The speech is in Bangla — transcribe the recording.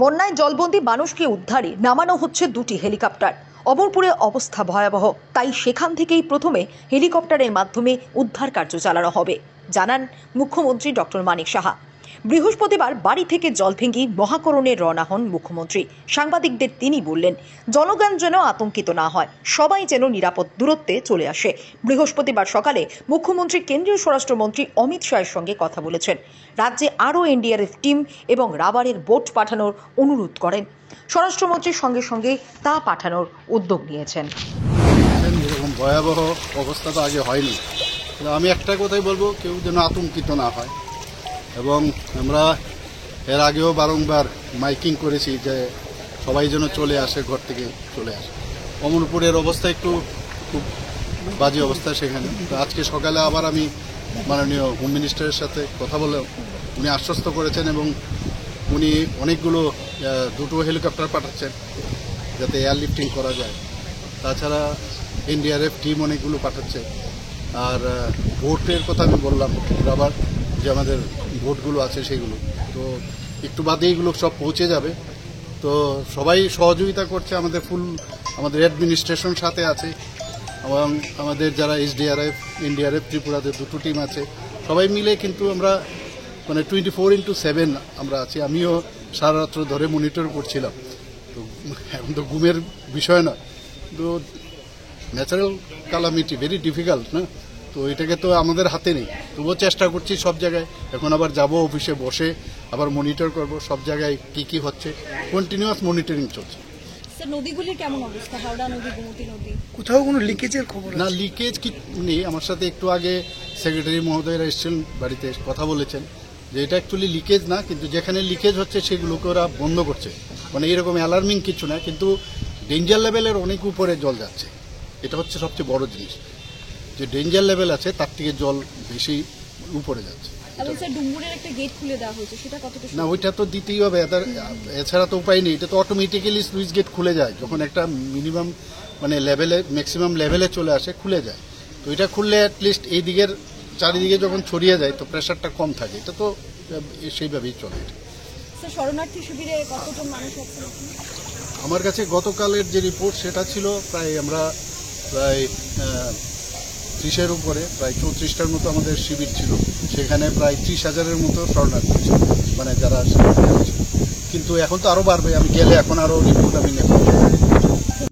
বন্যায় জলবন্দী মানুষকে উদ্ধারে নামানো হচ্ছে দুটি হেলিকপ্টার। অমরপুরে অবস্থা ভয়াবহ, তাই সেখান থেকেই প্রথমে হেলিকপ্টারের মাধ্যমে উদ্ধার কার্য চালানো হবে, জানান মুখ্যমন্ত্রী ডক্টর মানিক সাহা। বৃহস্পতিবার বাড়ি থেকে জলভেঙ্গি মহাকরণে রওনা হন মুখ্যমন্ত্রী। সাংবাদিকদের তিনি বললেন, জনগণ যেন আতঙ্কিত না হয়, সবাই যেন নিরাপদ দূরত্বে চলে আসে। বৃহস্পতিবার সকালে মুখ্যমন্ত্রী কেন্দ্রীয় স্বরাষ্ট্রমন্ত্রী অমিত শাহের সঙ্গে কথা বলেছেন। রাজ্যে আরও এনডিআরএফ টিম এবং রাবারের বোট পাঠানোর অনুরোধ করেন। স্বরাষ্ট্রমন্ত্রীর সঙ্গে সঙ্গে তা পাঠানোর উদ্যোগ নিয়েছেন। এরকম ভয়াবহ অবস্থা তো আগে হয়নি। আমি একটা কথাই বলবো, কেউ যেন আতঙ্কিত না হয়। এবং আমরা এর আগেও বারংবার মাইকিং করেছি যে সবাই যেন চলে আসে, ঘর থেকে চলে আসে। অমরপুরের অবস্থা একটু খুব বাজে অবস্থা সেখানে। তো আজকে সকালে আবার আমি মাননীয় হোম মিনিস্টারের সাথে কথা বলে উনি আশ্বস্ত করেছেন এবং উনি অনেকগুলো দুটো হেলিকপ্টার পাঠাচ্ছেন যাতে এয়ারলিফটিং করা যায়। তাছাড়া এনডিআরএফ টিম অনেকগুলো পাঠাচ্ছে। আর ভোটের কথা আমি বললাম, রাবার যে আমাদের ভোটগুলো আছে সেগুলো তো একটু বাদে এইগুলো সব পৌঁছে যাবে। তো সবাই সহযোগিতা করছে, আমাদের অ্যাডমিনিস্ট্রেশন সাথে আছে এবং আমাদের যারা এসডিআরএফ এনডিআরএফ ত্রিপুরাতে দুটো টিম আছে, সবাই মিলে কিন্তু আমরা 24/7 আমরা আছি। আমিও সারা রাত্র ধরে মনিটর করছিলাম। তো এখন তো ঘুমের বিষয় না, তো ন্যাচারাল ক্যালামিটি ভেরি ডিফিকাল্ট না, তো এটাকে তো আমাদের হাতে নেই। তবুও চেষ্টা করছি সব জায়গায়। এখন আবার যাব অফিসে বসে আবার মনিটর করব সব জায়গায় কি কি হচ্ছে। কন্টিনিউয়াস মনিটরিং চলছে। নদীগুলির কেমন অবস্থা? হাওড়া নদী, গোমতী নদী, কোথাও কোনো লিকেজের খবর না? লিকেজ কি নেই। আমার সাথে একটু আগে সেক্রেটারি মহোদয়রা এসেছেন, বাড়িতে কথা বলেছেন যে এটা অ্যাকচুয়ালি লিকেজ না, কিন্তু যেখানে লিকেজ হচ্ছে সেগুলোকে ওরা বন্ধ করছে। মানে এরকম অ্যালার্মিং কিছু না, কিন্তু ডেঞ্জার লেভেলের অনেক উপরে জল যাচ্ছে। এটা হচ্ছে সবচেয়ে বড় জিনিস, যে ডেঞ্জার লেভেল আছে তার থেকে জল বেশি উপরে যাচ্ছে। ডুমুরের একটা গেট খুলে দেওয়া হয়েছে, সেটা কতটা? না, ওইটা তো দিতেই হবে, এছাড়া তো উপায় নেই। এটা তো অটোমেটিক্যালি সুইচ গেট খুলে যায় যখন একটা মিনিমাম মানে লেভেলে ম্যাক্সিমাম লেভেলে চলে আসে, খুলে যায়। তো এটা খুললে অ্যাটলিস্ট এই দিকের চারিদিকে যখন ছড়িয়ে যায় তো প্রেশারটা কম থাকে। এটা তো সেইভাবেই চলে। শরণার্থী শিবিরে কতজন মানুষ আছে? আমার কাছে গতকালের যে রিপোর্ট সেটা ছিল প্রায় 30-এর উপরে, প্রায় 34টার মতো আমাদের শিবির ছিল। সেখানে প্রায় 30,000-এর মতো শরণার্থী ছিল, মানে যারা, কিন্তু এখন তো আরও বাড়বে। আমি গেলে এখন আরও রিপোর্ট আমি নেব।